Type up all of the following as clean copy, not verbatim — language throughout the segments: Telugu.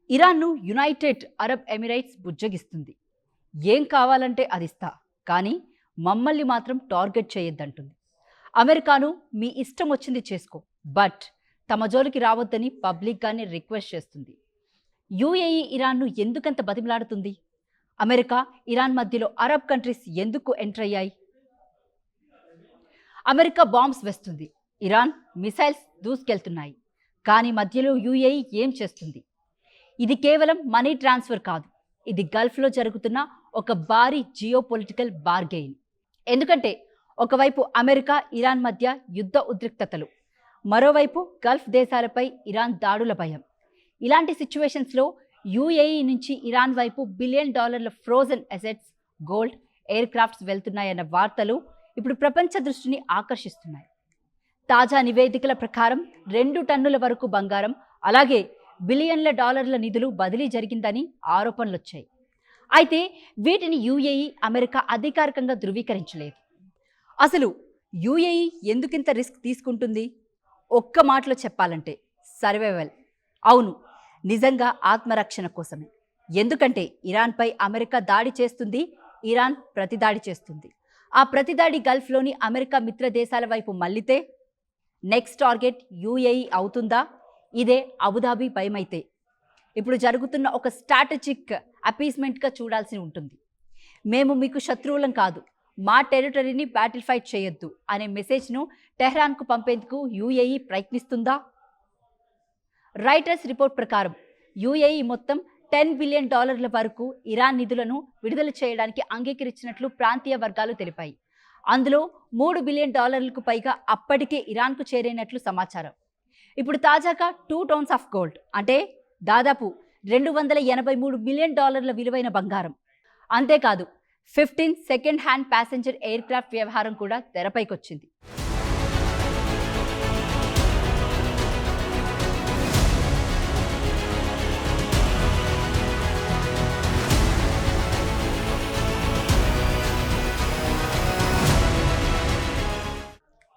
ఇరాన్ను యునైటెడ్ అరబ్ ఎమిరేట్స్ బుజ్జగిస్తుంది. ఏం కావాలంటే అదిస్తా, కానీ మమ్మల్ని మాత్రం టార్గెట్ చేయొద్దంటుంది. అమెరికాను మీ ఇష్టం వచ్చింది చేసుకో, బట్ తమ జోలికి రావద్దని పబ్లిక్గానే రిక్వెస్ట్ చేస్తుంది. యుఏఈ ఇరాన్ను ఎందుకంత బతిమలాడుతుంది? అమెరికా, ఇరాన్ మధ్యలో అరబ్ కంట్రీస్ ఎందుకు ఎంటర్ అయ్యాయి? అమెరికా బాంబ్స్ వేస్తుంది, ఇరాన్ మిసైల్స్ దూసుకెళ్తున్నాయి, కానీ మధ్యలో యుఏఈ ఏం చేస్తుంది? ఇది కేవలం మనీ ట్రాన్స్ఫర్ కాదు, ఇది గల్ఫ్లో జరుగుతున్న ఒక భారీ జియోపొలిటికల్ బార్గెయిన్. ఎందుకంటే ఒకవైపు అమెరికా, ఇరాన్ మధ్య యుద్ధ ఉద్రిక్తతలు, మరోవైపు గల్ఫ్ దేశాలపై ఇరాన్ దాడుల భయం. ఇలాంటి సిచ్యువేషన్స్లో యుఏఈ నుంచి ఇరాన్ వైపు $1 billion frozen assets, gold, aircrafts వెళ్తున్నాయన్న వార్తలు ఇప్పుడు ప్రపంచ దృష్టిని ఆకర్షిస్తున్నాయి. తాజా నివేదికల ప్రకారం 2 టన్నుల వరకు బంగారం, అలాగే $బిలియన్ల నిధులు బదిలీ జరిగిందని ఆరోపణలొచ్చాయి. అయితే వీటిని యుఏఈ, అమెరికా అధికారికంగా ధృవీకరించలేదు. అసలు యుఏఈ ఎందుకింత రిస్క్ తీసుకుంటుంది? ఒక్క మాటలో చెప్పాలంటే సర్వైవల్. అవును, నిజంగా ఆత్మరక్షణ కోసమే. ఎందుకంటే ఇరాన్పై అమెరికా దాడి చేస్తుంది, ఇరాన్ ప్రతిదాడి చేస్తుంది. ఆ ప్రతిదాడి గల్ఫ్లోని అమెరికా మిత్ర దేశాల వైపు మళ్ళితే నెక్స్ట్ టార్గెట్ యుఏఈ అవుతుందా? ఇదే అబుదాబి భయమైతే ఇప్పుడు జరుగుతున్న ఒక స్ట్రాటజిక్ అపీస్మెంట్గా చూడాల్సి ఉంటుంది. మేము మీకు శత్రువులం కాదు, మా టెరిటరీని బ్యాటిల్ ఫైట్ చేయొద్దు అనే మెసేజ్ను టెహ్రాన్కు పంపేందుకు యుఏఈ ప్రయత్నిస్తుందా? రైటర్స్ రిపోర్ట్ ప్రకారం యుఏఈ మొత్తం $10 బిలియన్ వరకు ఇరాన్ నిధులను విడుదల చేయడానికి అంగీకరించినట్లు ప్రాంతీయ వర్గాలు తెలిపాయి. అందులో $3 బిలియన్ పైగా అప్పటికే ఇరాన్కు చేరినట్లు సమాచారం. ఇప్పుడు తాజాగా 2 టౌన్స్ ఆఫ్ గోల్డ్, అంటే దాదాపు $283 మిలియన్ విలువైన బంగారం, అంతేకాదు 15 second hand passenger air craft వ్యవహారం కూడా తెరపైకొచ్చింది.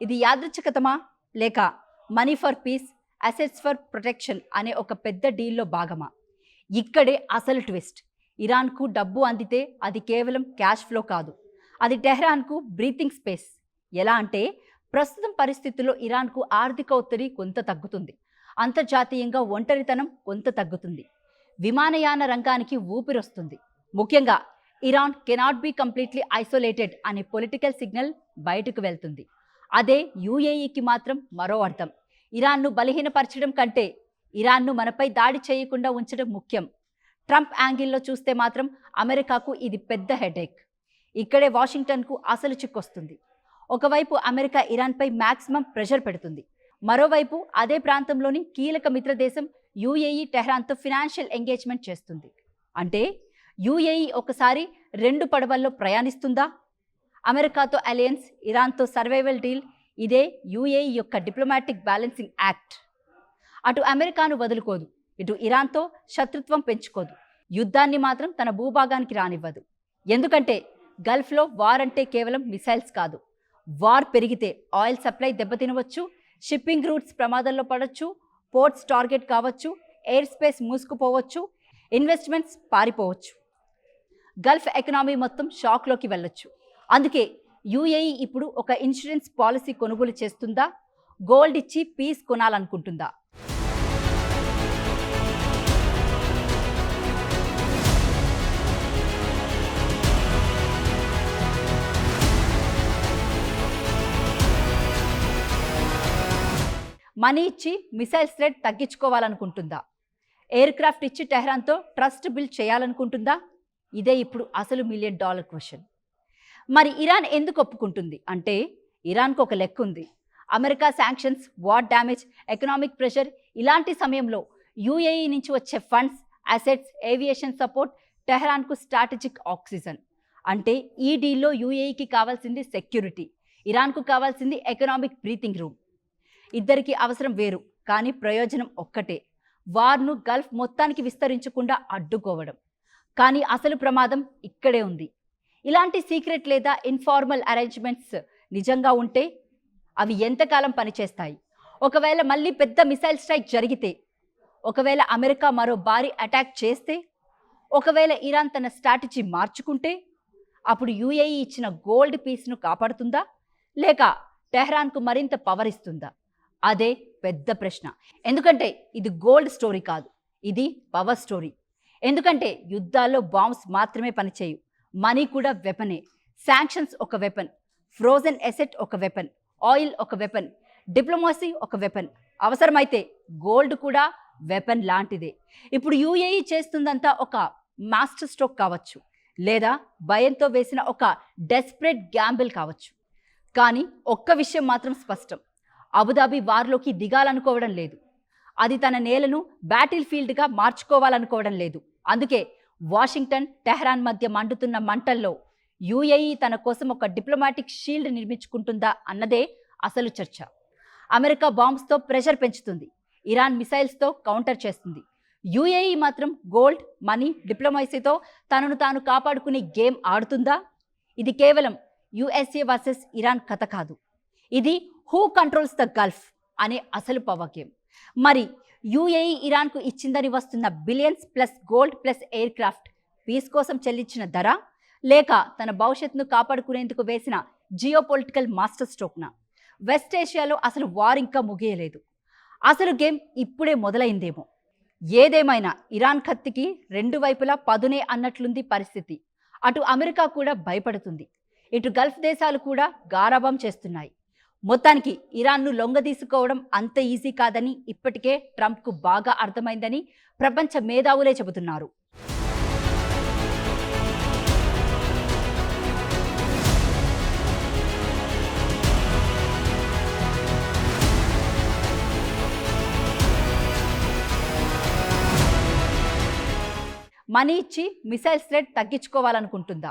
ఇది యాదృచ్ఛికతమా, లేక money for piece, assets for protection అనే ఒక పెద్ద డీల్లో భాగమా? ఇక్కడే అసలు ట్విస్ట్. ఇరాన్కు డబ్బు అందితే అది కేవలం క్యాష్ ఫ్లో కాదు, అది టెహ్రాన్కు బ్రీతింగ్ స్పేస్. ఎలా అంటే ప్రస్తుతం పరిస్థితుల్లో ఇరాన్కు ఆర్థిక ఒత్తిడి కొంత తగ్గుతుంది, అంతర్జాతీయంగా ఒంటరితనం కొంత తగ్గుతుంది, విమానయాన రంగానికి ఊపిరొస్తుంది. ముఖ్యంగా Iran cannot be completely isolated అనే పొలిటికల్ సిగ్నల్ బయటకు వెళ్తుంది. అదే యుఏఈకి మాత్రం మరో అర్థం. ఇరాన్ను బలహీనపరచడం కంటే ఇరాన్ను మనపై దాడి చేయకుండా ఉంచడం ముఖ్యం. ట్రంప్ యాంగిల్లో చూస్తే మాత్రం అమెరికాకు ఇది పెద్ద హెడేక్. ఇక్కడే వాషింగ్టన్కు అసలు చిక్కొస్తుంది. ఒకవైపు అమెరికా ఇరాన్పై మ్యాక్సిమం ప్రెషర్ పెడుతుంది, మరోవైపు అదే ప్రాంతంలోని కీలక మిత్రదేశం యుఏఈ టెహ్రాన్తో ఫినాన్షియల్ ఎంగేజ్మెంట్ చేస్తుంది. అంటే యుఏఈ ఒకసారి 2 పడవల్లో ప్రయాణిస్తుందా? అమెరికాతో అలయన్స్, ఇరాన్తో సర్వైవల్ డీల్. ఇదే యుఏఈ యొక్క డిప్లొమాటిక్ బ్యాలెన్సింగ్ యాక్ట్. అటు అమెరికాను వదులుకోదు, ఇటు ఇరాన్తో శత్రుత్వం పెంచుకోదు, యుద్ధాన్ని మాత్రం తన భూభాగానికి రానివ్వదు. ఎందుకంటే గల్ఫ్లో వార్ అంటే కేవలం మిసైల్స్ కాదు. వార్ పెరిగితే ఆయిల్ సప్లై దెబ్బతినవచ్చు, షిప్పింగ్ రూట్స్ ప్రమాదంలో పడవచ్చు, పోర్ట్స్ టార్గెట్ కావచ్చు, ఎయిర్ స్పేస్ మూసుకుపోవచ్చు, ఇన్వెస్ట్మెంట్స్ పారిపోవచ్చు, గల్ఫ్ ఎకనామీ మొత్తం షాక్లోకి వెళ్ళొచ్చు. అందుకే యుఏఈ ఇప్పుడు ఒక ఇన్సూరెన్స్ పాలసీ కొనుగోలు చేస్తుందా? గోల్డ్ ఇచ్చి పీస్ కొనాలనుకుంటుందా? మనీ ఇచ్చి మిసైల్స్ థ్రెట్ తగ్గించుకోవాలనుకుంటుందా? ఎయిర్ క్రాఫ్ట్ ఇచ్చి టెహ్రాన్తో ట్రస్ట్ బిల్డ్ చేయాలనుకుంటుందా? ఇదే ఇప్పుడు అసలు $1 మిలియన్ క్వశ్చన్. మరి ఇరాన్ ఎందుకు ఒప్పుకుంటుంది అంటే ఇరాన్కు ఒక లెక్క ఉంది. America sanctions, war damage, economic pressure, ఇలాంటి సమయంలో యుఏఈ నుంచి వచ్చే ఫండ్స్, అసెట్స్, ఏవియేషన్ సపోర్ట్ టెహ్రాన్కు స్ట్రాటజిక్ ఆక్సిజన్. అంటే ఈ డీల్లో యుఏఈకి కావాల్సింది సెక్యూరిటీ, ఇరాన్కు కావాల్సింది ఎకనామిక్ బ్రీతింగ్ రూమ్. ఇద్దరికి అవసరం వేరు, కానీ ప్రయోజనం ఒక్కటే, వార్ను గల్ఫ్ మొత్తానికి విస్తరించకుండా అడ్డుకోవడం. కానీ అసలు ప్రమాదం ఇక్కడే ఉంది. ఇలాంటి సీక్రెట్ లేదా ఇన్ఫార్మల్ అరేంజ్మెంట్స్ నిజంగా ఉంటే అవి ఎంతకాలం పనిచేస్తాయి? ఒకవేళ మళ్ళీ పెద్ద మిసైల్ స్ట్రైక్ జరిగితే ఒకవేళ అమెరికా మరో భారీ అటాక్ చేస్తే, ఒకవేళ ఇరాన్ తన స్ట్రాటజీ మార్చుకుంటే అప్పుడు యుఏఈ ఇచ్చిన గోల్డ్ పీస్ను కాపాడుతుందా, లేక టెహ్రాన్కు మరింత పవర్ ఇస్తుందా? అదే పెద్ద ప్రశ్న. ఎందుకంటే ఇది గోల్డ్ స్టోరీ కాదు, ఇది పవర్ స్టోరీ. ఎందుకంటే యుద్ధాల్లో బాంబ్స్ మాత్రమే పనిచేయు, మనీ కూడా వెపనే. శాంక్షన్స్ ఒక వెపన్, ఫ్రోజన్ ఎసెట్ ఒక వెపన్, ఆయిల్ ఒక వెపన్, డిప్లొమసీ ఒక వెపన్, అవసరమైతే గోల్డ్ కూడా వెపన్ లాంటిదే. ఇప్పుడు యుఏఈ చేస్తుందంతా ఒక మాస్టర్ స్ట్రోక్ కావచ్చు, లేదా భయంతో వేసిన ఒక డెస్పరేట్ గ్యాంబుల్ కావచ్చు. కానీ ఒక్క విషయం మాత్రం స్పష్టం, అబుదాబి వార్లోకి దిగాలనుకోవడం లేదు. అది తన నేలను బ్యాటిల్ ఫీల్డ్గా మార్చుకోవాలనుకోవడం లేదు. అందుకే వాషింగ్టన్ టెహ్రాన్ మధ్య మండుతున్న మంటల్లో యుఏఈ తన కోసం ఒక డిప్లొమాటిక్ షీల్డ్ నిర్మించుకుంటుందా అన్నదే అసలు చర్చ. అమెరికా బాంబ్స్తో ప్రెషర్ పెంచుతుంది, ఇరాన్ మిసైల్స్తో కౌంటర్ చేస్తుంది. యుఏఈ మాత్రం గోల్డ్, మనీ, డిప్లొమసీతో తనను తాను కాపాడుకునే గేమ్ ఆడుతుందా? ఇది కేవలం యుఎస్ఏ వర్సెస్ ఇరాన్ కథ కాదు, ఇది హూ కంట్రోల్స్ ద గల్ఫ్ అనే అసలు పవర్ గేమ్. మరి యుఏఈ ఇరాన్కు ఇచ్చిందని వస్తున్న billions plus gold plus aircraft peace కోసం చెల్లించిన ధర, లేక తన భవిష్యత్తును కాపాడుకునేందుకు వేసిన జియోపొలిటికల్ మాస్టర్ స్ట్రోక్నా? వెస్ట్ ఏషియాలో అసలు వార్ ఇంకా ముగియలేదు, అసలు గేమ్ ఇప్పుడే మొదలైందేమో. ఏదేమైనా ఇరాన్ కత్తికి రెండు వైపులా పదునే అన్నట్లుంది పరిస్థితి. అటు అమెరికా కూడా భయపడుతుంది, ఇటు గల్ఫ్ దేశాలు కూడా గారాబం చేస్తున్నాయి. మొత్తానికి ఇరాన్ను లొంగదీసుకోవడం అంత ఈజీ కాదని ఇప్పటికే ట్రంప్కు బాగా అర్థమైందని ప్రపంచ మేధావులే చెబుతున్నారు. మనీ ఇచ్చి మిసైల్స్ రేట్ తగ్గించుకోవాలనుకుంటుందా?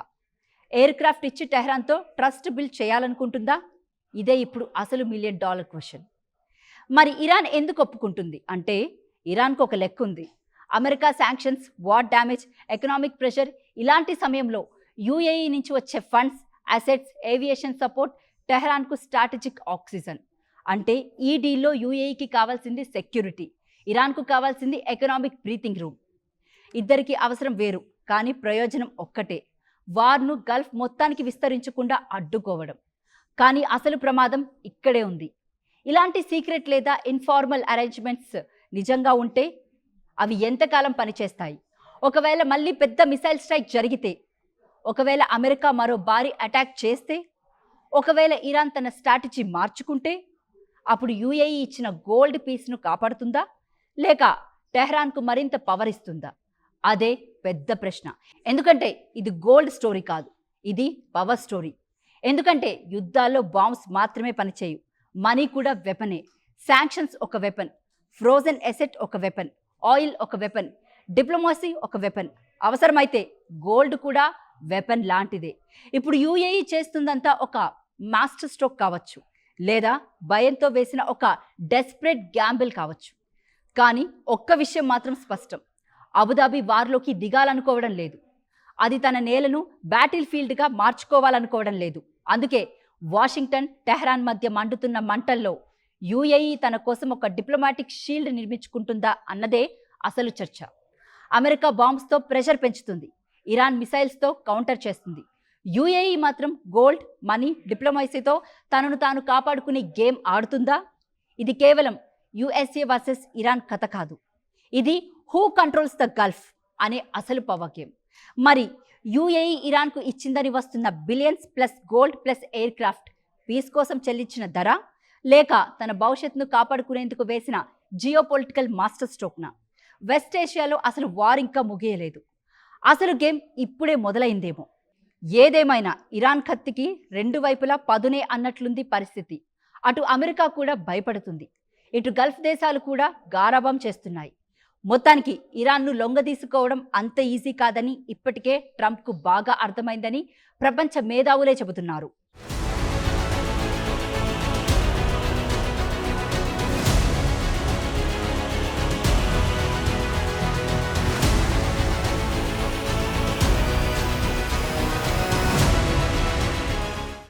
ఎయిర్ క్రాఫ్ట్ ఇచ్చి టెహ్రాన్తో ట్రస్ట్ బిల్డ్ చేయాలనుకుంటుందా? ఇదే ఇప్పుడు అసలు $1 మిలియన్ క్వశ్చన్. మరి ఇరాన్ ఎందుకు ఒప్పుకుంటుంది అంటే, ఇరాన్కు ఒక లెక్క ఉంది. America sanctions, war damage, economic pressure, ఇలాంటి సమయంలో యుఏఈ నుంచి వచ్చే ఫండ్స్, అసెట్స్, ఏవియేషన్ సపోర్ట్ టెహ్రాన్కు స్ట్రాటజిక్ ఆక్సిజన్. అంటే ఈ డీల్లో యుఏఈకి కావాల్సింది సెక్యూరిటీ, ఇరాన్కు కావాల్సింది ఎకనామిక్ బ్రీతింగ్ రూమ్. ఇద్దరికి అవసరం వేరు, కానీ ప్రయోజనం ఒక్కటే, వార్ను గల్ఫ్ మొత్తానికి విస్తరించకుండా అడ్డుకోవడం. కానీ అసలు ప్రమాదం ఇక్కడే ఉంది. ఇలాంటి సీక్రెట్ లేదా ఇన్ఫార్మల్ అరేంజ్మెంట్స్ నిజంగా ఉంటే అవి ఎంతకాలం పనిచేస్తాయి? ఒకవేళ మళ్ళీ పెద్ద మిసైల్ స్ట్రైక్ జరిగితే, ఒకవేళ అమెరికా మరో భారీ అటాక్ చేస్తే, ఒకవేళ ఇరాన్ తన స్ట్రాటజీ మార్చుకుంటే అప్పుడు యుఏఈ ఇచ్చిన గోల్డ్ పీస్ను కాపాడుతుందా, లేక టెహ్రాన్కు మరింత పవర్ ఇస్తుందా? అదే పెద్ద ప్రశ్న. ఎందుకంటే ఇది గోల్డ్ స్టోరీ కాదు, ఇది పవర్ స్టోరీ. ఎందుకంటే యుద్ధాల్లో బాంబ్స్ మాత్రమే పనిచేయు, మనీ కూడా వెపనే. శాంక్షన్స్ ఒక వెపన్, ఫ్రోజన్ ఎసెట్ ఒక వెపన్, ఆయిల్ ఒక వెపన్, డిప్లొమసీ ఒక వెపన్, అవసరమైతే గోల్డ్ కూడా వెపన్ లాంటిదే. ఇప్పుడు యుఏఈ చేస్తుందంతా ఒక మాస్టర్ స్ట్రోక్ కావచ్చు, లేదా భయంతో వేసిన ఒక డెస్పరేట్ గ్యాంబుల్ కావచ్చు. కానీ ఒక్క విషయం మాత్రం స్పష్టం, అబుదాబి వార్లోకి దిగాలనుకోవడం లేదు. అది తన నేలను బ్యాటిల్ ఫీల్డ్గా మార్చుకోవాలనుకోవడం లేదు. అందుకే వాషింగ్టన్ టెహ్రాన్ మధ్య మండుతున్న మంటల్లో యుఏఈ తన కోసం ఒక డిప్లొమాటిక్ షీల్డ్ నిర్మించుకుంటుందా అన్నదే అసలు చర్చ. అమెరికా బాంబ్స్తో ప్రెషర్ పెంచుతుంది, ఇరాన్ మిసైల్స్తో కౌంటర్ చేస్తుంది. యుఏఈ మాత్రం గోల్డ్, మనీ, డిప్లొమసీతో తనను తాను కాపాడుకునే గేమ్ ఆడుతుందా? ఇది కేవలం యుఎస్ఏ వర్సెస్ ఇరాన్ కథ కాదు, ఇది హూ కంట్రోల్స్ ద గల్ఫ్ అనే అసలు పవర్ గేమ్. మరి యుఏఈ ఇరాన్కు ఇచ్చిందని వస్తున్న billions plus gold plus aircraft peace కోసం చెల్లించిన ధర, లేక తన భవిష్యత్తును కాపాడుకునేందుకు వేసిన జియోపొలిటికల్ మాస్టర్ స్ట్రోక్నా? వెస్ట్ ఏషియాలో అసలు వార్ ఇంకా ముగియలేదు, అసలు గేమ్ ఇప్పుడే మొదలైందేమో. ఏదేమైనా ఇరాన్ కత్తికి రెండు వైపులా పదునే అన్నట్లుంది పరిస్థితి. అటు అమెరికా కూడా భయపడుతుంది, ఇటు గల్ఫ్ దేశాలు కూడా గారాబం చేస్తున్నాయి. మొత్తానికి ఇరాన్ను లొంగదీసుకోవడం అంత ఈజీ కాదని ఇప్పటికే ట్రంప్కు బాగా అర్థమైందని ప్రపంచ మేధావులే చెబుతున్నారు.